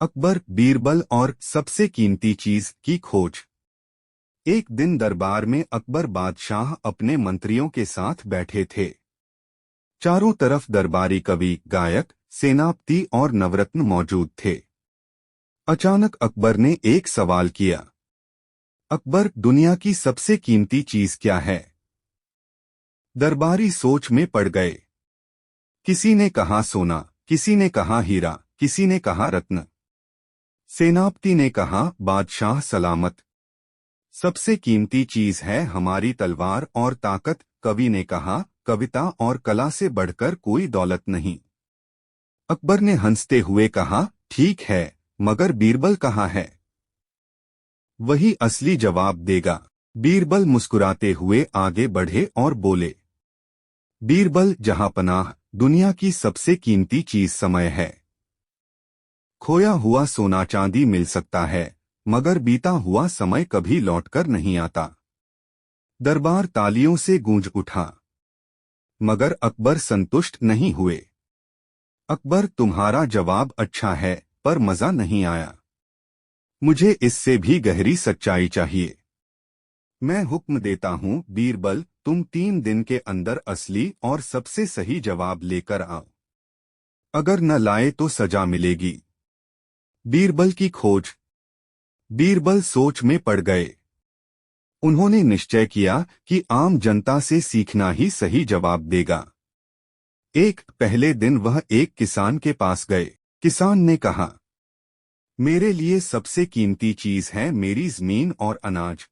अकबर, बीरबल और सबसे कीमती चीज की खोज। एक दिन दरबार में अकबर बादशाह अपने मंत्रियों के साथ बैठे थे। चारों तरफ दरबारी कवि, गायक, सेनापति और नवरत्न मौजूद थे। अचानक अकबर ने एक सवाल किया। अकबर, दुनिया की सबसे कीमती चीज क्या है? दरबारी सोच में पड़ गए। किसी ने कहा सोना, किसी ने कहा हीरा, किसी ने कहा रत्न। सेनापति ने कहा बादशाह सलामत। सबसे कीमती चीज है हमारी तलवार और ताकत। कवि ने कहा कविता और कला से बढ़कर कोई दौलत नहीं। अकबर ने हंसते हुए कहा ठीक है, मगर बीरबल कहाँ है? वही असली जवाब देगा। बीरबल मुस्कुराते हुए आगे बढ़े और बोले, बीरबल जहांपनाह, दुनिया की सबसे कीमती चीज समय है। खोया हुआ सोना चांदी मिल सकता है, मगर बीता हुआ समय कभी लौटकर नहीं आता। दरबार तालियों से गूंज उठा, मगर अकबर संतुष्ट नहीं हुए। अकबर, तुम्हारा जवाब अच्छा है, पर मजा नहीं आया। मुझे इससे भी गहरी सच्चाई चाहिए। मैं हुक्म देता हूँ बीरबल, तुम 3 दिन के अंदर असली और सबसे सही जवाब लेकर आओ। अगर न लाए तो सजा मिलेगी। बीरबल की खोज। बीरबल सोच में पड़ गए। उन्होंने निश्चय किया कि आम जनता से सीखना ही सही जवाब देगा। पहले दिन वह एक किसान के पास गए। किसान ने कहा, मेरे लिए सबसे कीमती चीज है मेरी जमीन और अनाज।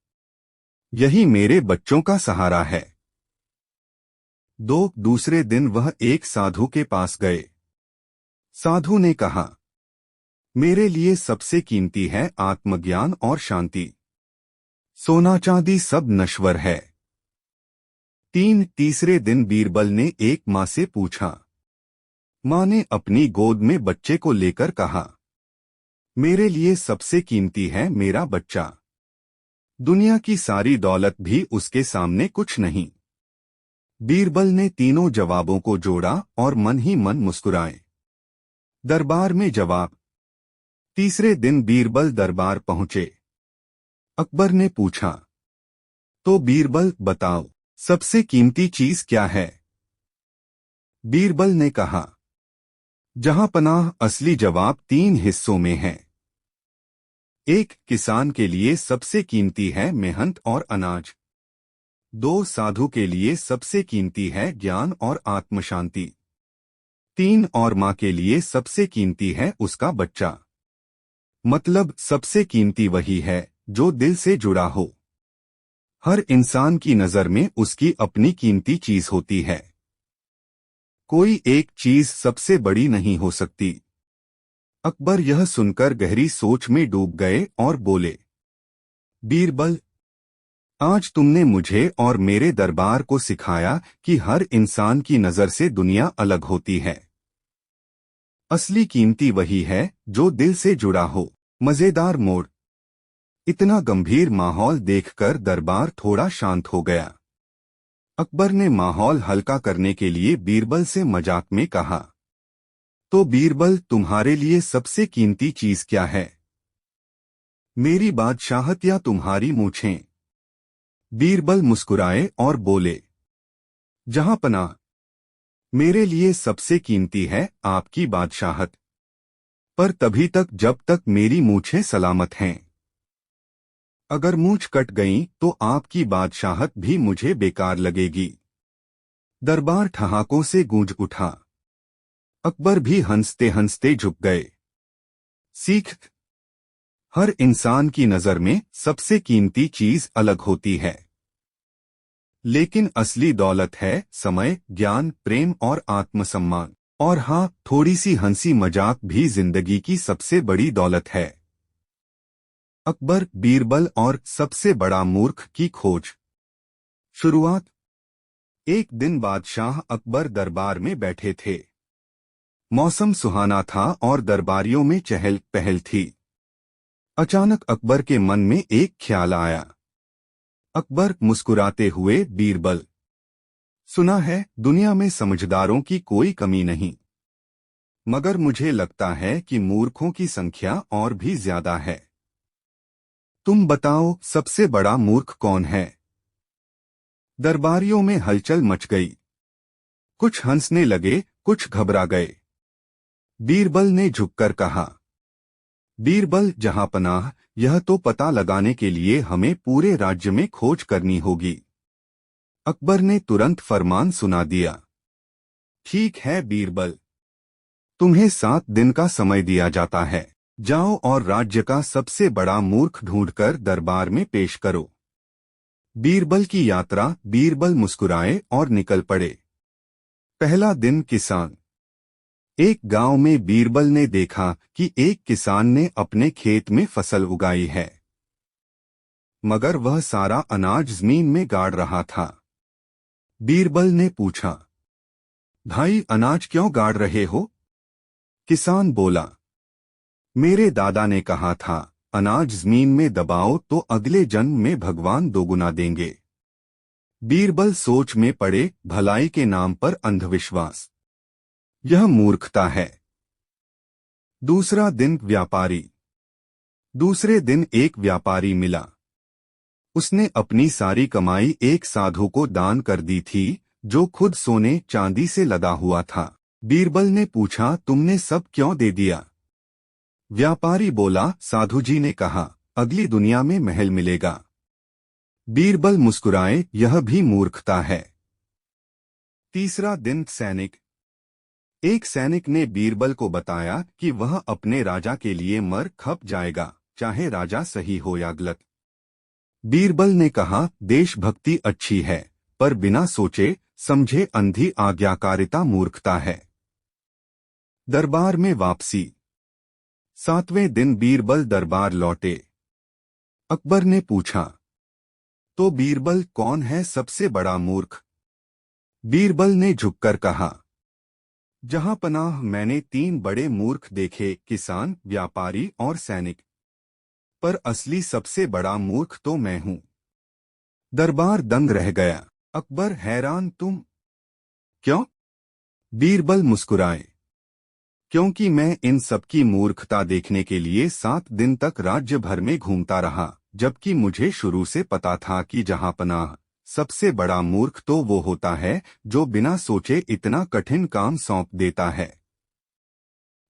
यही मेरे बच्चों का सहारा है। दूसरे दिन वह एक साधु के पास गए। साधु ने कहा, मेरे लिए सबसे कीमती है आत्मज्ञान और शांति। सोना चांदी सब नश्वर है। तीसरे दिन बीरबल ने एक माँ से पूछा। माँ ने अपनी गोद में बच्चे को लेकर कहा, मेरे लिए सबसे कीमती है मेरा बच्चा। दुनिया की सारी दौलत भी उसके सामने कुछ नहीं। बीरबल ने तीनों जवाबों को जोड़ा और मन ही मन मुस्कुराए। दरबार में जवाब। तीसरे दिन बीरबल दरबार पहुंचे। अकबर ने पूछा, तो बीरबल बताओ, सबसे कीमती चीज क्या है? बीरबल ने कहा, जहांपनाह, असली जवाब 3 हिस्सों में है। किसान के लिए सबसे कीमती है मेहनत और अनाज। साधु के लिए सबसे कीमती है ज्ञान और आत्मशांति। और माँ के लिए सबसे कीमती है उसका बच्चा। मतलब सबसे कीमती वही है जो दिल से जुड़ा हो। हर इंसान की नजर में उसकी अपनी कीमती चीज होती है। कोई एक चीज सबसे बड़ी नहीं हो सकती। अकबर यह सुनकर गहरी सोच में डूब गए और बोले, बीरबल, आज तुमने मुझे और मेरे दरबार को सिखाया कि हर इंसान की नजर से दुनिया अलग होती है। असली कीमती वही है जो दिल से जुड़ा हो। मजेदार मोड़। इतना गंभीर माहौल देखकर दरबार थोड़ा शांत हो गया। अकबर ने माहौल हल्का करने के लिए बीरबल से मजाक में कहा, तो बीरबल, तुम्हारे लिए सबसे कीमती चीज क्या है? मेरी बादशाहत या तुम्हारी मूछें? बीरबल मुस्कुराए और बोले, जहांपनाह, मेरे लिए सबसे कीमती है आपकी बादशाहत, पर तभी तक जब तक मेरी मूछें सलामत हैं। अगर मूछ कट गई तो आपकी बादशाहत भी मुझे बेकार लगेगी। दरबार ठहाकों से गूंज उठा। अकबर भी हंसते हंसते झुक गए। सीख। हर इंसान की नजर में सबसे कीमती चीज अलग होती है, लेकिन असली दौलत है समय, ज्ञान, प्रेम और आत्मसम्मान। और हाँ, थोड़ी सी हंसी मजाक भी जिंदगी की सबसे बड़ी दौलत है। अकबर, बीरबल और सबसे बड़ा मूर्ख की खोज। शुरुआत। एक दिन बादशाह अकबर दरबार में बैठे थे। मौसम सुहाना था और दरबारियों में चहल पहल थी। अचानक अकबर के मन में एक ख्याल आया। अकबर मुस्कुराते हुए, बीरबल, सुना है दुनिया में समझदारों की कोई कमी नहीं। मगर मुझे लगता है कि मूर्खों की संख्या और भी ज्यादा है। तुम बताओ, सबसे बड़ा मूर्ख कौन है? दरबारियों में हलचल मच गई। कुछ हंसने लगे, कुछ घबरा गए। बीरबल ने झुककर कहा, बीरबल जहांपनाह, यह तो पता लगाने के लिए हमें पूरे राज्य में खोज करनी होगी। अकबर ने तुरंत फरमान सुना दिया। ठीक है बीरबल, तुम्हें 7 दिन का समय दिया जाता है। जाओ और राज्य का सबसे बड़ा मूर्ख ढूंढकर दरबार में पेश करो। बीरबल की यात्रा। बीरबल मुस्कुराए और निकल पड़े। पहला दिन। किसान। एक गांव में बीरबल ने देखा कि एक किसान ने अपने खेत में फसल उगाई है, मगर वह सारा अनाज जमीन में गाड़ रहा था। बीरबल ने पूछा, भाई, अनाज क्यों गाड़ रहे हो? किसान बोला, मेरे दादा ने कहा था, अनाज जमीन में दबाओ तो अगले जन्म में भगवान दोगुना देंगे। बीरबल सोच में पड़े। भलाई के नाम पर अंधविश्वास, यह मूर्खता है। दूसरा दिन। व्यापारी। दूसरे दिन एक व्यापारी मिला। उसने अपनी सारी कमाई एक साधु को दान कर दी थी, जो खुद सोने चांदी से लदा हुआ था। बीरबल ने पूछा, तुमने सब क्यों दे दिया? व्यापारी बोला, साधु जी ने कहा, अगली दुनिया में महल मिलेगा। बीरबल मुस्कुराए, यह भी मूर्खता है। तीसरा दिन। सैनिक। एक सैनिक ने बीरबल को बताया कि वह अपने राजा के लिए मर खप जाएगा, चाहे राजा सही हो या गलत। बीरबल ने कहा, देशभक्ति अच्छी है, पर बिना सोचे समझे अंधी आज्ञाकारिता मूर्खता है। दरबार में वापसी। 7वें दिन। बीरबल दरबार लौटे। अकबर ने पूछा, तो बीरबल कौन है सबसे बड़ा मूर्ख? बीरबल ने झुककर कहा, जहांपनाह, मैंने 3 बड़े मूर्ख देखे, किसान, व्यापारी और सैनिक, पर असली सबसे बड़ा मूर्ख तो मैं हूं। दरबार दंग रह गया। अकबर हैरान, तुम? क्यों? बीरबल मुस्कुराए, क्योंकि मैं इन सबकी मूर्खता देखने के लिए 7 दिन तक राज्य भर में घूमता रहा, जबकि मुझे शुरू से पता था कि जहांपनाह, सबसे बड़ा मूर्ख तो वो होता है जो बिना सोचे इतना कठिन काम सौंप देता है।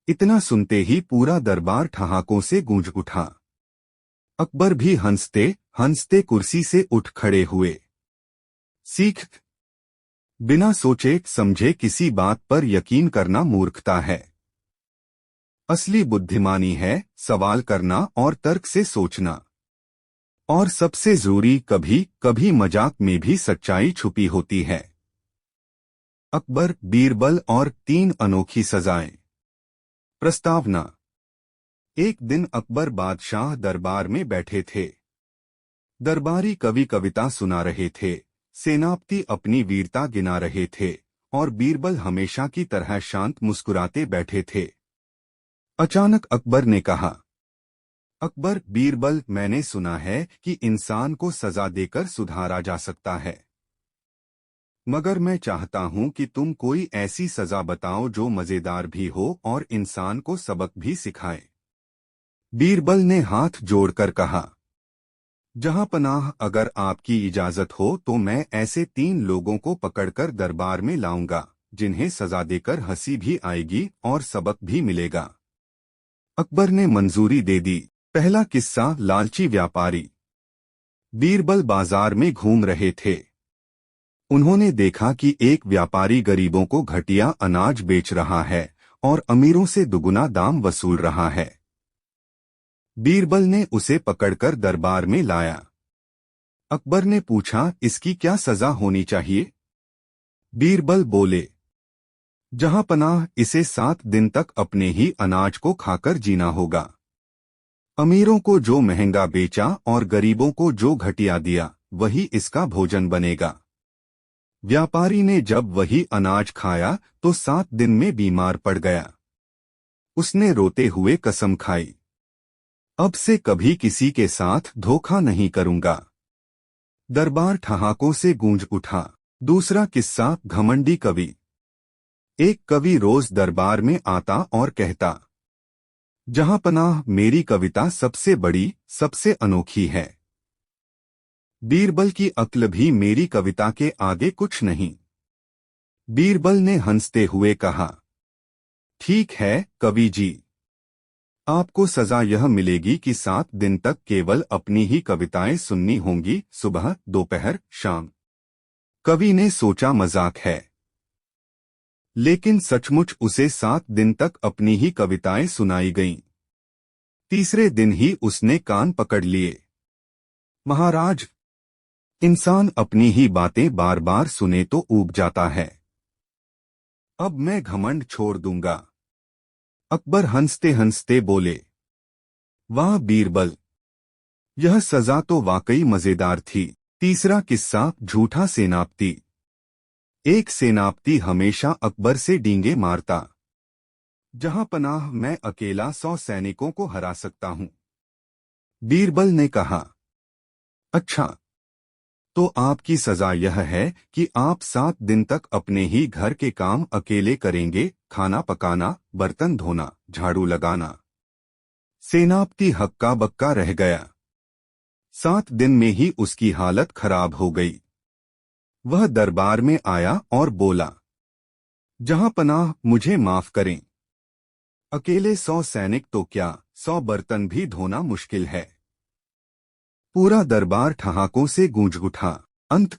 इतना सुनते ही पूरा दरबार ठहाकों से गूंज उठा। अकबर भी हंसते हंसते कुर्सी से उठ खड़े हुए। सीख। बिना सोचे समझे किसी बात पर यकीन करना मूर्खता है। असली बुद्धिमानी है सवाल करना और तर्क से सोचना। और सबसे जरूरी, कभी कभी मजाक में भी सच्चाई छुपी होती है। अकबर, बीरबल और 3 अनोखी सजाएं। प्रस्तावना। एक दिन अकबर बादशाह दरबार में बैठे थे। दरबारी कवि कविता सुना रहे थे, सेनापति अपनी वीरता गिना रहे थे, और बीरबल हमेशा की तरह शांत मुस्कुराते बैठे थे। अचानक अकबर ने कहा, अकबर, बीरबल, मैंने सुना है कि इंसान को सजा देकर सुधारा जा सकता है, मगर मैं चाहता हूं कि तुम कोई ऐसी सजा बताओ जो मजेदार भी हो और इंसान को सबक भी सिखाए। बीरबल ने हाथ जोड़कर कहा, जहांपनाह, अगर आपकी इजाजत हो तो मैं ऐसे 3 लोगों को पकड़कर दरबार में लाऊंगा, जिन्हें सजा देकर हंसी भी आएगी और सबक भी मिलेगा। अकबर ने मंजूरी दे दी। पहला किस्सा। लालची व्यापारी। बीरबल बाजार में घूम रहे थे। उन्होंने देखा कि एक व्यापारी गरीबों को घटिया अनाज बेच रहा है और अमीरों से दुगुना दाम वसूल रहा है। बीरबल ने उसे पकड़कर दरबार में लाया। अकबर ने पूछा, इसकी क्या सजा होनी चाहिए? बीरबल बोले, जहांपनाह, इसे 7 दिन तक अपने ही अनाज को खाकर जीना होगा। अमीरों को जो महंगा बेचा और गरीबों को जो घटिया दिया, वही इसका भोजन बनेगा। व्यापारी ने जब वही अनाज खाया तो 7 दिन में बीमार पड़ गया। उसने रोते हुए कसम खाई, अब से कभी किसी के साथ धोखा नहीं करूंगा। दरबार ठहाकों से गूंज उठा। दूसरा किस्सा। घमंडी कवि। एक कवि रोज दरबार में आता और कहता, जहां पनाह मेरी कविता सबसे बड़ी, सबसे अनोखी है। बीरबल की अक्ल भी मेरी कविता के आगे कुछ नहीं। बीरबल ने हंसते हुए कहा, ठीक है कवि जी, आपको सजा यह मिलेगी कि 7 दिन तक केवल अपनी ही कविताएं सुननी होंगी, सुबह, दोपहर, शाम। कवि ने सोचा मजाक है, लेकिन सचमुच उसे 7 दिन तक अपनी ही कविताएं सुनाई गईं। तीसरे दिन ही उसने कान पकड़ लिए। महाराज, इंसान अपनी ही बातें बार बार सुने तो ऊब जाता है। अब मैं घमंड छोड़ दूंगा। अकबर हंसते हंसते बोले, वाह बीरबल, यह सजा तो वाकई मजेदार थी। तीसरा किस्सा, झूठा सेनापति। एक सेनापति हमेशा अकबर से डींगे मारता। जहां पनाह मैं अकेला 100 सैनिकों को हरा सकता हूं। बीरबल ने कहा, अच्छा, तो आपकी सजा यह है कि आप 7 दिन तक अपने ही घर के काम अकेले करेंगे, खाना पकाना, बर्तन धोना, झाड़ू लगाना। सेनापति हक्का बक्का रह गया। 7 दिन में ही उसकी हालत खराब हो गई। वह दरबार में आया और बोला, जहां पनाह मुझे माफ करें। अकेले 100 सैनिक तो क्या, 100 बर्तन भी धोना मुश्किल है। पूरा दरबार ठहाकों से गूंज उठा। अंत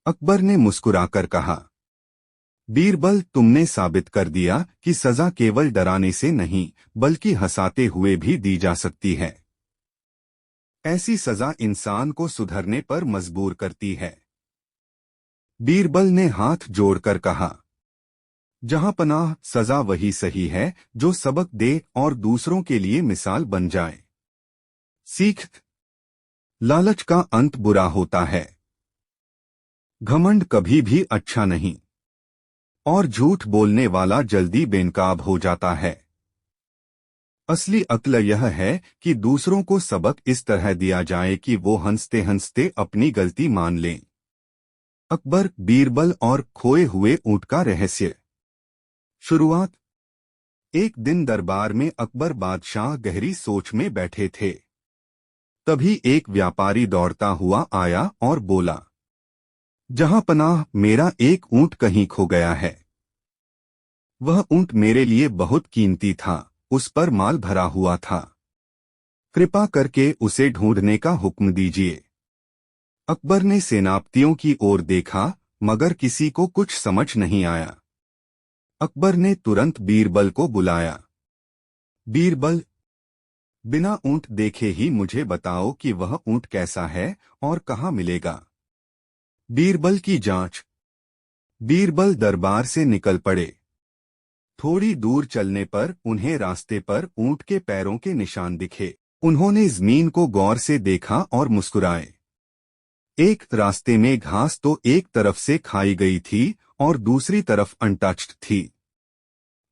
अकबर ने मुस्कुराकर कहा, बीरबल, तुमने साबित कर दिया कि सजा केवल डराने से नहीं बल्कि हंसाते हुए भी दी जा सकती है। ऐसी सजा इंसान को सुधरने पर मजबूर करती है। बीरबल ने हाथ जोड़कर कहा, जहां पनाह, सजा वही सही है जो सबक दे और दूसरों के लिए मिसाल बन जाए। सीख, लालच का अंत बुरा होता है। घमंड कभी भी अच्छा नहीं, और झूठ बोलने वाला जल्दी बेनकाब हो जाता है। असली अक्ल यह है कि दूसरों को सबक इस तरह दिया जाए कि वो हंसते हंसते अपनी गलती मान लें। अकबर, बीरबल और खोए हुए ऊंट का रहस्य। शुरुआत। एक दिन दरबार में अकबर बादशाह गहरी सोच में बैठे थे। तभी एक व्यापारी दौड़ता हुआ आया और बोला, जहां पनाह, मेरा एक ऊंट कहीं खो गया है। वह ऊंट मेरे लिए बहुत कीमती था, उस पर माल भरा हुआ था। कृपा करके उसे ढूंढने का हुक्म दीजिए। अकबर ने सेनापतियों की ओर देखा, मगर किसी को कुछ समझ नहीं आया। अकबर ने तुरंत बीरबल को बुलाया। बीरबल, बिना ऊंट देखे ही मुझे बताओ कि वह ऊंट कैसा है और कहाँ मिलेगा। बीरबल की जांच। बीरबल दरबार से निकल पड़े। थोड़ी दूर चलने पर उन्हें रास्ते पर ऊंट के पैरों के निशान दिखे। उन्होंने जमीन को गौर से देखा और मुस्कुराए। एक रास्ते में घास तो एक तरफ से खाई गई थी और दूसरी तरफ अनटच्ड थी।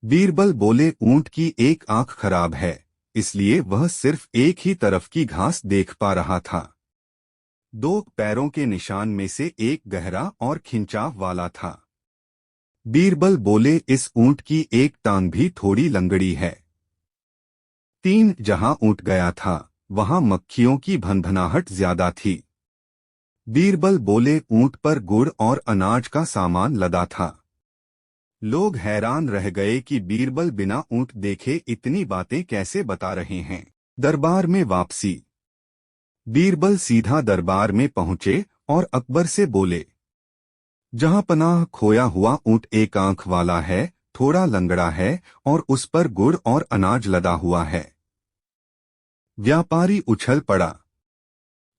बीरबल बोले, ऊंट की एक आंख खराब है, इसलिए वह सिर्फ एक ही तरफ की घास देख पा रहा था। 2 पैरों के निशान में से एक गहरा और खिंचाव वाला था। बीरबल बोले, इस ऊंट की एक टांग भी थोड़ी लंगड़ी है। 3 जहां ऊंट गया था वहां मक्खियों की भनभनाहट ज्यादा थी। बीरबल बोले, ऊंट पर गुड़ और अनाज का सामान लदा था। लोग हैरान रह गए कि बीरबल बिना ऊंट देखे इतनी बातें कैसे बता रहे हैं। दरबार में वापसी। बीरबल सीधा दरबार में पहुंचे और अकबर से बोले, जहां पनाह, खोया हुआ ऊंट एक आंख वाला है, थोड़ा लंगड़ा है और उस पर गुड़ और अनाज लदा हुआ है। व्यापारी उछल पड़ा,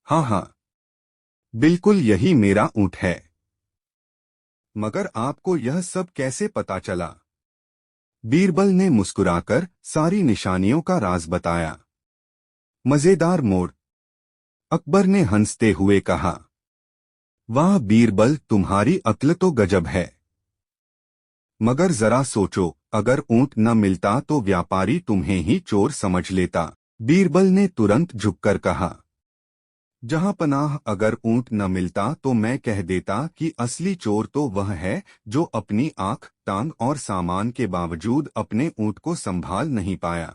हाँ हाँ, बिल्कुल यही मेरा ऊंट है। मगर आपको यह सब कैसे पता चला? बीरबल ने मुस्कुराकर सारी निशानियों का राज बताया। मजेदार मोड़। अकबर ने हंसते हुए कहा, वाह बीरबल, तुम्हारी अक्ल तो गजब है। मगर जरा सोचो, अगर ऊंट न मिलता तो व्यापारी तुम्हें ही चोर समझ लेता। बीरबल ने तुरंत झुककर कहा, जहां पनाह अगर ऊंट न मिलता तो मैं कह देता कि असली चोर तो वह है जो अपनी आंख, टांग और सामान के बावजूद अपने ऊंट को संभाल नहीं पाया।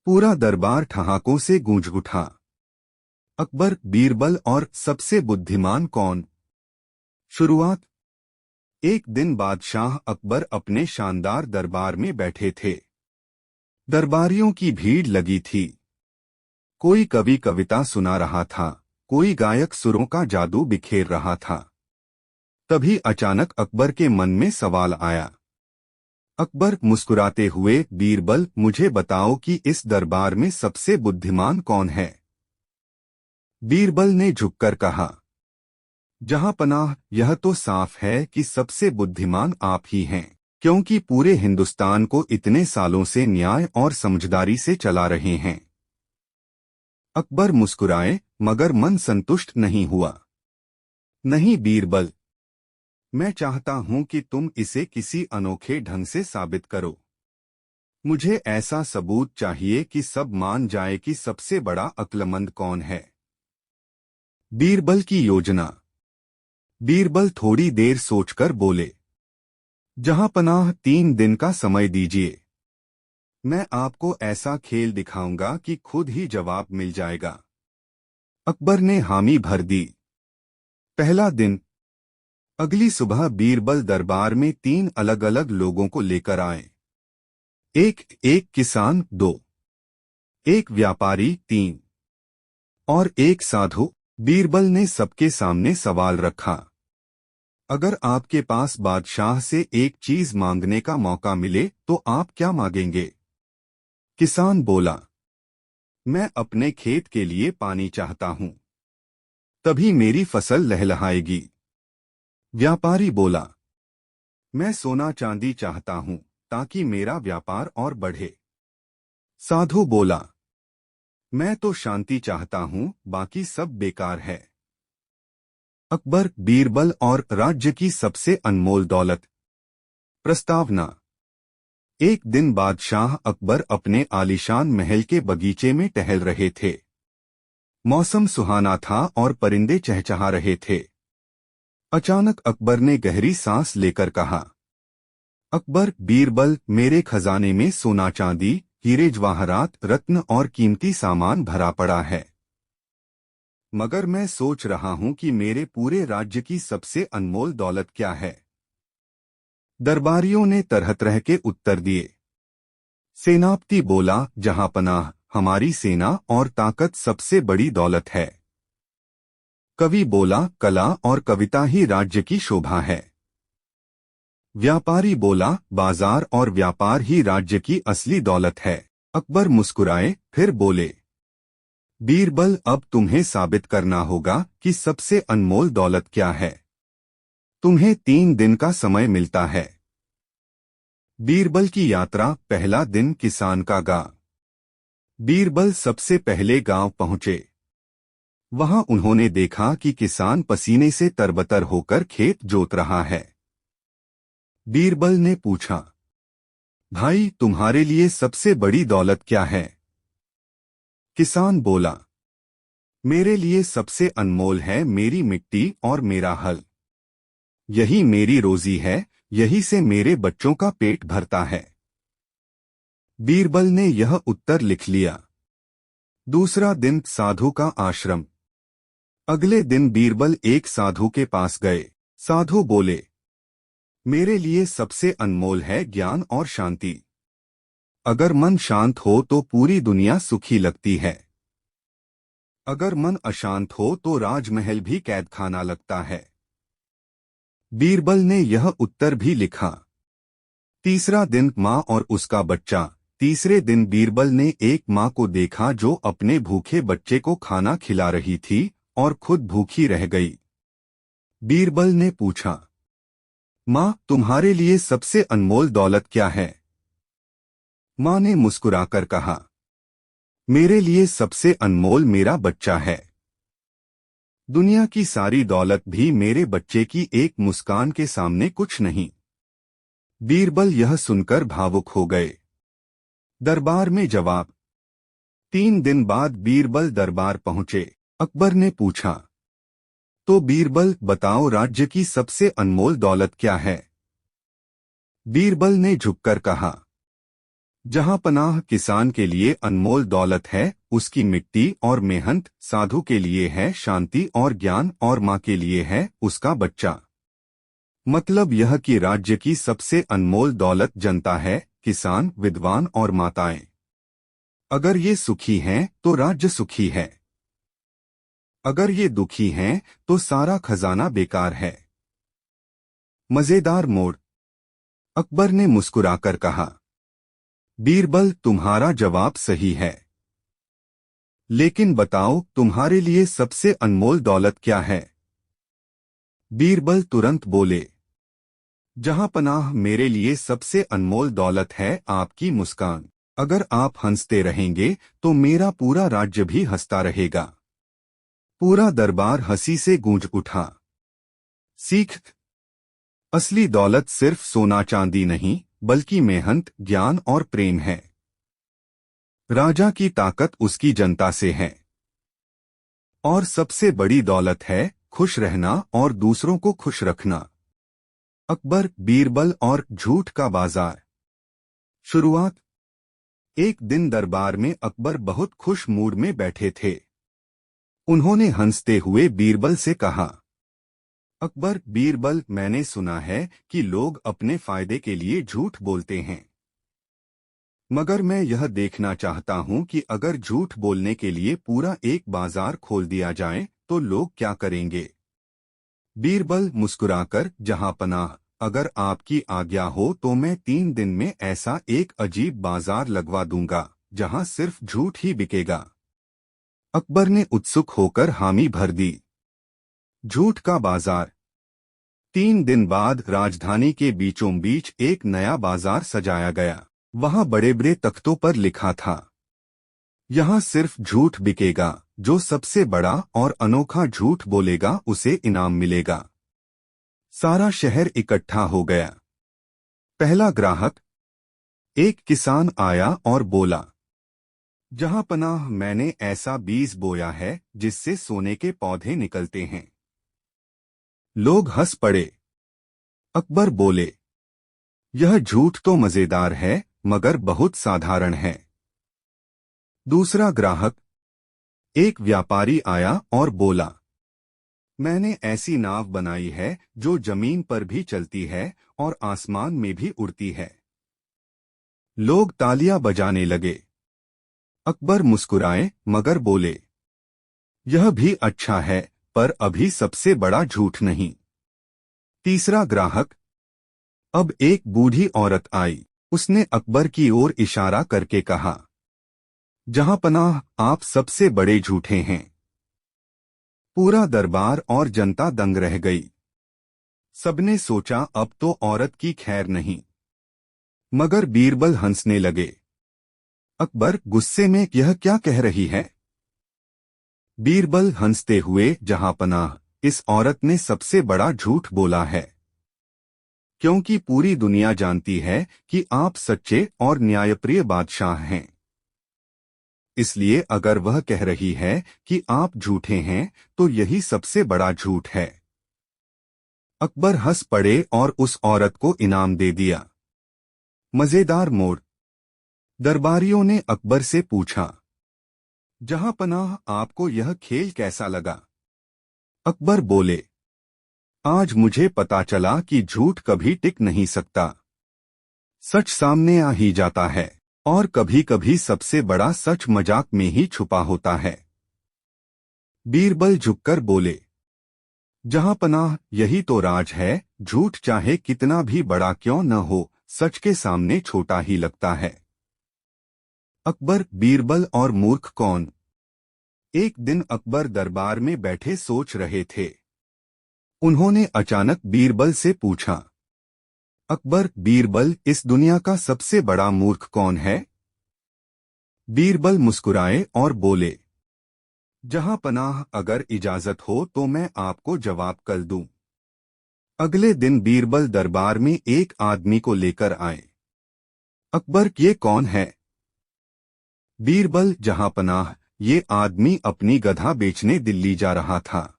पूरा दरबार ठहाकों से गूंज उठा। अकबर, बीरबल और सबसे बुद्धिमान कौन? शुरुआत। एक दिन बादशाह अकबर अपने शानदार दरबार में बैठे थे। दरबारियों की भीड़ लगी थी। कोई कवि कविता सुना रहा था, कोई गायक सुरों का जादू बिखेर रहा था। तभी अचानक अकबर के मन में सवाल आया। अकबर मुस्कुराते हुए, बीरबल, मुझे बताओ कि इस दरबार में सबसे बुद्धिमान कौन है? बीरबल ने झुककर कहा, जहां पनाह, यह तो साफ है कि सबसे बुद्धिमान आप ही हैं, क्योंकि पूरे हिंदुस्तान को इतने सालों से न्याय और समझदारी से चला रहे हैं। अकबर मुस्कुराए, मगर मन संतुष्ट नहीं हुआ। नहीं बीरबल, मैं चाहता हूं कि तुम इसे किसी अनोखे ढंग से साबित करो। मुझे ऐसा सबूत चाहिए कि सब मान जाए कि सबसे बड़ा अक्लमंद कौन है। बीरबल की योजना। बीरबल थोड़ी देर सोचकर बोले, जहां पनाह, 3 दिन का समय दीजिए। मैं आपको ऐसा खेल दिखाऊंगा कि खुद ही जवाब मिल जाएगा। अकबर ने हामी भर दी। पहला दिन। अगली सुबह बीरबल दरबार में 3 अलग अलग लोगों को लेकर आए। एक किसान, 2 एक व्यापारी, 3 और एक साधु। बीरबल ने सबके सामने सवाल रखा, अगर आपके पास बादशाह से एक चीज मांगने का मौका मिले तो आप क्या मांगेंगे? किसान बोला, मैं अपने खेत के लिए पानी चाहता हूं, तभी मेरी फसल लहलहाएगी। व्यापारी बोला, मैं सोना चांदी चाहता हूं, ताकि मेरा व्यापार और बढ़े। साधु बोला, मैं तो शांति चाहता हूं, बाकी सब बेकार है। अकबर, बीरबल और राज्य की सबसे अनमोल दौलत। प्रस्तावना। एक दिन बादशाह अकबर अपने आलीशान महल के बगीचे में टहल रहे थे। मौसम सुहाना था और परिंदे चहचहा रहे थे। अचानक अकबर ने गहरी सांस लेकर कहा, अकबर, बीरबल, मेरे खजाने में सोना चांदी, हीरे जवाहरात, रत्न और कीमती सामान भरा पड़ा है। मगर मैं सोच रहा हूं कि मेरे पूरे राज्य की सबसे अनमोल दौलत क्या है। दरबारियों ने तरह तरह के उत्तर दिए। सेनापति बोला, जहां पनाह, हमारी सेना और ताकत सबसे बड़ी दौलत है। कवि बोला, कला और कविता ही राज्य की शोभा है। व्यापारी बोला, बाजार और व्यापार ही राज्य की असली दौलत है। अकबर मुस्कुराए, फिर बोले, बीरबल, अब तुम्हें साबित करना होगा कि सबसे अनमोल दौलत क्या है। तुम्हें 3 दिन का समय मिलता है। बीरबल की यात्रा। पहला दिन, किसान का गांव। बीरबल सबसे पहले गांव पहुंचे। वहां उन्होंने देखा कि किसान पसीने से तरबतर होकर खेत जोत रहा है। बीरबल ने पूछा, भाई, तुम्हारे लिए सबसे बड़ी दौलत क्या है? किसान बोला, मेरे लिए सबसे अनमोल है मेरी मिट्टी और मेरा हल। यही मेरी रोजी है, यही से मेरे बच्चों का पेट भरता है। बीरबल ने यह उत्तर लिख लिया। दूसरा दिन, साधु का आश्रम। अगले दिन बीरबल एक साधु के पास गए। साधु बोले, मेरे लिए सबसे अनमोल है ज्ञान और शांति। अगर मन शांत हो तो पूरी दुनिया सुखी लगती है। अगर मन अशांत हो तो राजमहल भी कैदखाना लगता है। बीरबल ने यह उत्तर भी लिखा। तीसरा दिन, माँ और उसका बच्चा। तीसरे दिन बीरबल ने एक माँ को देखा जो अपने भूखे बच्चे को खाना खिला रही थी और खुद भूखी रह गई। बीरबल ने पूछा, माँ, तुम्हारे लिए सबसे अनमोल दौलत क्या है? माँ ने मुस्कुराकर कहा, मेरे लिए सबसे अनमोल मेरा बच्चा है। दुनिया की सारी दौलत भी मेरे बच्चे की एक मुस्कान के सामने कुछ नहीं। बीरबल यह सुनकर भावुक हो गए। दरबार में जवाब। 3 दिन बाद बीरबल दरबार पहुंचे। अकबर ने पूछा, तो बीरबल बताओ राज्य की सबसे अनमोल दौलत क्या है? बीरबल ने झुककर कहा, जहां पनाह किसान के लिए अनमोल दौलत है उसकी मिट्टी और मेहनत, साधु के लिए है शांति और ज्ञान और माँ के लिए है उसका बच्चा। मतलब यह कि राज्य की सबसे अनमोल दौलत जनता है, किसान, विद्वान और माताएं। अगर ये सुखी हैं तो राज्य सुखी है। अगर ये दुखी हैं तो सारा खजाना बेकार है। मजेदार मोड़। अकबर ने मुस्कुराकर कहा, बीरबल तुम्हारा जवाब सही है, लेकिन बताओ तुम्हारे लिए सबसे अनमोल दौलत क्या है? बीरबल तुरंत बोले, जहां पनाह मेरे लिए सबसे अनमोल दौलत है आपकी मुस्कान। अगर आप हंसते रहेंगे तो मेरा पूरा राज्य भी हंसता रहेगा। पूरा दरबार हंसी से गूंज उठा। सीख। असली दौलत सिर्फ सोना चांदी नहीं बल्कि मेहनत, ज्ञान और प्रेम है। राजा की ताकत उसकी जनता से है। और सबसे बड़ी दौलत है खुश रहना और दूसरों को खुश रखना। अकबर, बीरबल और झूठ का बाजार। शुरुआत। एक दिन दरबार में अकबर बहुत खुश मूड में बैठे थे। उन्होंने हंसते हुए बीरबल से कहा, अकबर, बीरबल, मैंने सुना है कि लोग अपने फायदे के लिए झूठ बोलते हैं, मगर मैं यह देखना चाहता हूं कि अगर झूठ बोलने के लिए पूरा एक बाजार खोल दिया जाए तो लोग क्या करेंगे? बीरबल मुस्कुराकर, जहां पनाह, अगर आपकी आज्ञा हो तो मैं 3 दिन में ऐसा एक अजीब बाजार लगवा दूंगा जहां सिर्फ झूठ ही बिकेगा। अकबर ने उत्सुक होकर हामी भर दी। झूठ का बाजार। 3 दिन बाद राजधानी के बीचों बीच एक नया बाजार सजाया गया। वहां बड़े बड़े तख्तों पर लिखा था, यहां सिर्फ झूठ बिकेगा, जो सबसे बड़ा और अनोखा झूठ बोलेगा उसे इनाम मिलेगा। सारा शहर इकट्ठा हो गया। पहला ग्राहक। एक किसान आया और बोला, जहां पनाह, मैंने ऐसा बीज बोया है जिससे सोने के पौधे निकलते हैं। लोग हंस पड़े। अकबर बोले, यह झूठ तो मजेदार है मगर बहुत साधारण है। दूसरा ग्राहक। एक व्यापारी आया और बोला, मैंने ऐसी नाव बनाई है जो जमीन पर भी चलती है और आसमान में भी उड़ती है। लोग तालियां बजाने लगे। अकबर मुस्कुराए मगर बोले, यह भी अच्छा है पर अभी सबसे बड़ा झूठ नहीं। तीसरा ग्राहक। अब एक बूढ़ी औरत आई। उसने अकबर की ओर इशारा करके कहा, जहां पनाह, आप सबसे बड़े झूठे हैं। पूरा दरबार और जनता दंग रह गई। सबने सोचा अब तो औरत की खैर नहीं। मगर बीरबल हंसने लगे। अकबर गुस्से में, यह क्या कह रही है? बीरबल हंसते हुए, जहां पनाह, इस औरत ने सबसे बड़ा झूठ बोला है, क्योंकि पूरी दुनिया जानती है कि आप सच्चे और न्यायप्रिय बादशाह हैं। इसलिए अगर वह कह रही है कि आप झूठे हैं तो यही सबसे बड़ा झूठ है। अकबर हंस पड़े और उस औरत को इनाम दे दिया। मजेदार मोड़। दरबारियों ने अकबर से पूछा, जहां पनाह, आपको यह खेल कैसा लगा? अकबर बोले, आज मुझे पता चला कि झूठ कभी टिक नहीं सकता। सच सामने आ ही जाता है, और कभी कभी सबसे बड़ा सच मजाक में ही छुपा होता है। बीरबल झुककर बोले, जहां पनाह, यही तो राज है, झूठ चाहे कितना भी बड़ा क्यों न हो, सच के सामने छोटा ही लगता है। अकबर, बीरबल और मूर्ख कौन? एक दिन अकबर दरबार में बैठे सोच रहे थे। उन्होंने अचानक बीरबल से पूछा, अकबर, बीरबल, इस दुनिया का सबसे बड़ा मूर्ख कौन है? बीरबल मुस्कुराए और बोले, जहां पनाह, अगर इजाजत हो तो मैं आपको जवाब कल दूं। अगले दिन बीरबल दरबार में एक आदमी को लेकर आए। अकबर, ये कौन है? बीरबल, जहां पनाह, ये आदमी अपनी गधा बेचने दिल्ली जा रहा था,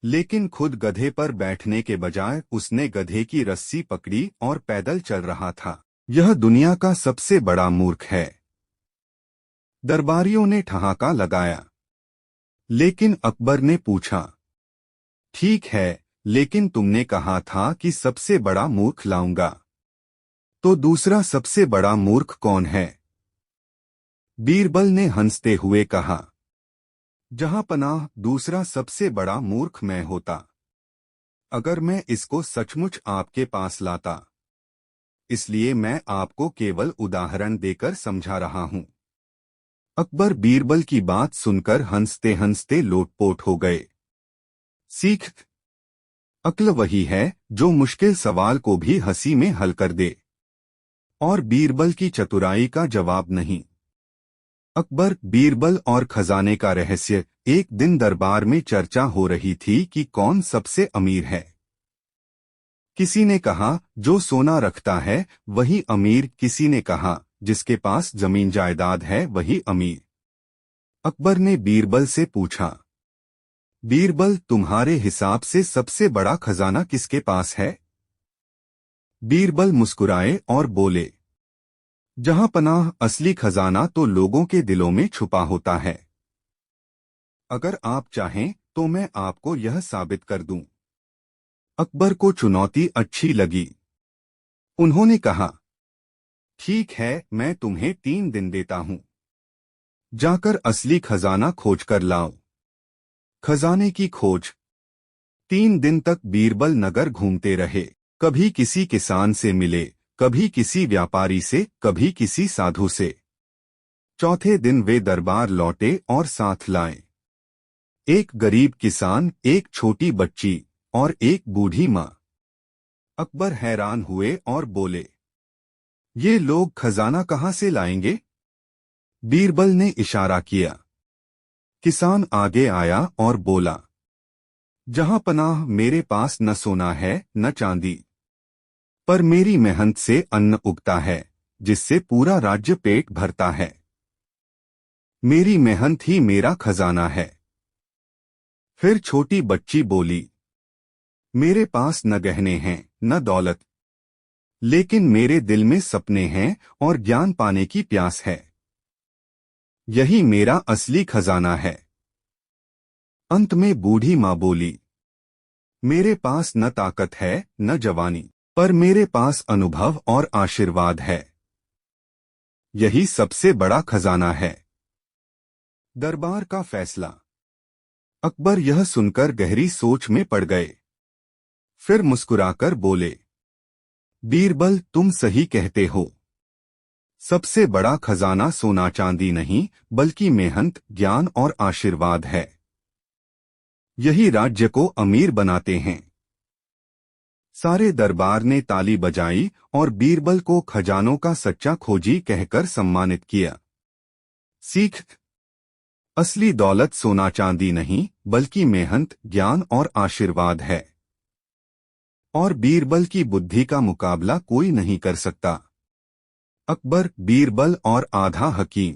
लेकिन खुद गधे पर बैठने के बजाय उसने गधे की रस्सी पकड़ी और पैदल चल रहा था। यह दुनिया का सबसे बड़ा मूर्ख है। दरबारियों ने ठहाका लगाया, लेकिन अकबर ने पूछा, ठीक है, लेकिन तुमने कहा था कि सबसे बड़ा मूर्ख लाऊंगा, तो दूसरा सबसे बड़ा मूर्ख कौन है? बीरबल ने हंसते हुए कहा, जहां पनाह दूसरा सबसे बड़ा मूर्ख मैं होता। अगर मैं इसको सचमुच आपके पास लाता, इसलिए मैं आपको केवल उदाहरण देकर समझा रहा हूं। अकबर बीरबल की बात सुनकर हंसते हंसते लोटपोट हो गए। सीख, अक्ल वही है जो मुश्किल सवाल को भी हंसी में हल कर दे, और बीरबल की चतुराई का जवाब नहीं। अकबर, बीरबल और खजाने का रहस्य। एक दिन दरबार में चर्चा हो रही थी कि कौन सबसे अमीर है। किसी ने कहा, जो सोना रखता है वही अमीर। किसी ने कहा, जिसके पास जमीन जायदाद है वही अमीर। अकबर ने बीरबल से पूछा, बीरबल, तुम्हारे हिसाब से सबसे बड़ा खजाना किसके पास है? बीरबल मुस्कुराए और बोले, जहां पनाह असली खजाना तो लोगों के दिलों में छुपा होता है। अगर आप चाहें तो मैं आपको यह साबित कर दूं। अकबर को चुनौती अच्छी लगी। उन्होंने कहा, ठीक है, मैं तुम्हें 3 दिन देता हूं। जाकर असली खजाना खोज कर लाओ। खजाने की खोज। 3 दिन तक बीरबल नगर घूमते रहे। कभी किसी किसान से मिले, कभी किसी व्यापारी से, कभी किसी साधु से। चौथे दिन वे दरबार लौटे और साथ लाए एक गरीब किसान, एक छोटी बच्ची और एक बूढ़ी माँ। अकबर हैरान हुए और बोले, ये लोग खजाना कहाँ से लाएंगे? बीरबल ने इशारा किया। किसान आगे आया और बोला, जहां पनाह मेरे पास न सोना है न चांदी, पर मेरी मेहनत से अन्न उगता है, जिससे पूरा राज्य पेट भरता है। मेरी मेहनत ही मेरा खजाना है। फिर छोटी बच्ची बोली, मेरे पास न गहने हैं न दौलत, लेकिन मेरे दिल में सपने हैं और ज्ञान पाने की प्यास है। यही मेरा असली खजाना है। अंत में बूढ़ी माँ बोली, मेरे पास न ताकत है न जवानी, पर मेरे पास अनुभव और आशीर्वाद है। यही सबसे बड़ा खजाना है। दरबार का फैसला। अकबर यह सुनकर गहरी सोच में पड़ गए। फिर मुस्कुराकर बोले, बीरबल, तुम सही कहते हो। सबसे बड़ा खजाना सोना चांदी नहीं, बल्कि मेहनत, ज्ञान और आशीर्वाद है। यही राज्य को अमीर बनाते हैं। सारे दरबार ने ताली बजाई और बीरबल को खजानों का सच्चा खोजी कहकर सम्मानित किया। सीख, असली दौलत सोना चांदी नहीं, बल्कि मेहनत, ज्ञान और आशीर्वाद है। और बीरबल की बुद्धि का मुकाबला कोई नहीं कर सकता। अकबर, बीरबल और आधा हकीम।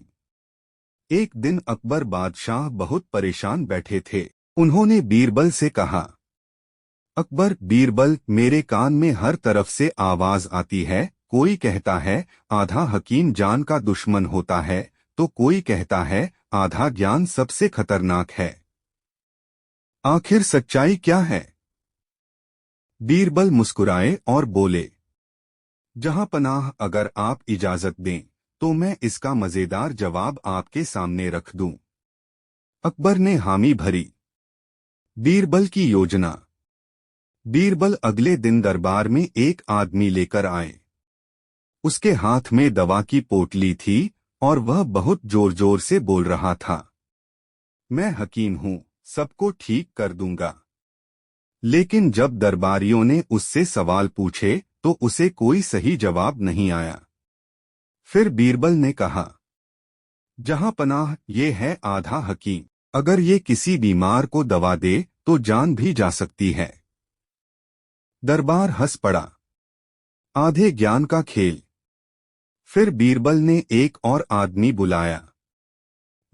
एक दिन अकबर बादशाह बहुत परेशान बैठे थे। उन्होंने बीरबल से कहा, अकबर, बीरबल, मेरे कान में हर तरफ से आवाज आती है। कोई कहता है आधा हकीम जान का दुश्मन होता है, तो कोई कहता है आधा ज्ञान सबसे खतरनाक है। आखिर सच्चाई क्या है? बीरबल मुस्कुराए और बोले, जहां पनाह, अगर आप इजाजत दें तो मैं इसका मजेदार जवाब आपके सामने रख दूं। अकबर ने हामी भरी। बीरबल की योजना। बीरबल अगले दिन दरबार में एक आदमी लेकर आए। उसके हाथ में दवा की पोटली थी और वह बहुत जोर जोर से बोल रहा था, मैं हकीम हूं, सबको ठीक कर दूंगा। लेकिन जब दरबारियों ने उससे सवाल पूछे तो उसे कोई सही जवाब नहीं आया। फिर बीरबल ने कहा, जहां पनाह, ये है आधा हकीम। अगर ये किसी बीमार को दवा दे तो जान भी जा सकती है। दरबार हंस पड़ा। आधे ज्ञान का खेल। फिर बीरबल ने एक और आदमी बुलाया।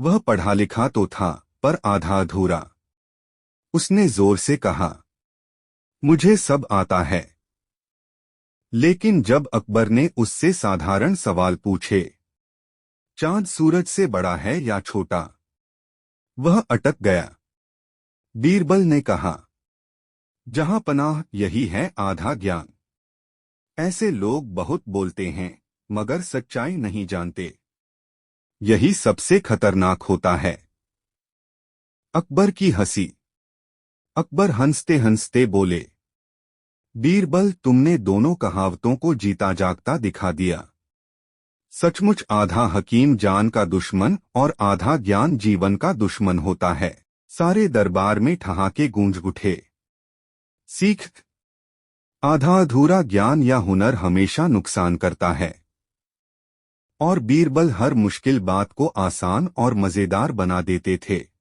वह पढ़ा लिखा तो था, पर आधा अधूरा। उसने जोर से कहा, मुझे सब आता है। लेकिन जब अकबर ने उससे साधारण सवाल पूछे, चांद सूरज से बड़ा है या छोटा, वह अटक गया। बीरबल ने कहा, जहां पनाह यही है आधा ज्ञान। ऐसे लोग बहुत बोलते हैं, मगर सच्चाई नहीं जानते। यही सबसे खतरनाक होता है। अकबर की हंसी। अकबर हंसते हंसते बोले, बीरबल, तुमने दोनों कहावतों को जीता जागता दिखा दिया। सचमुच आधा हकीम जान का दुश्मन और आधा ज्ञान जीवन का दुश्मन होता है। सारे दरबार में ठहाके गूंज उठे। सीख। आधा अधूरा ज्ञान या हुनर हमेशा नुकसान करता है, और बीरबल हर मुश्किल बात को आसान और मजेदार बना देते थे।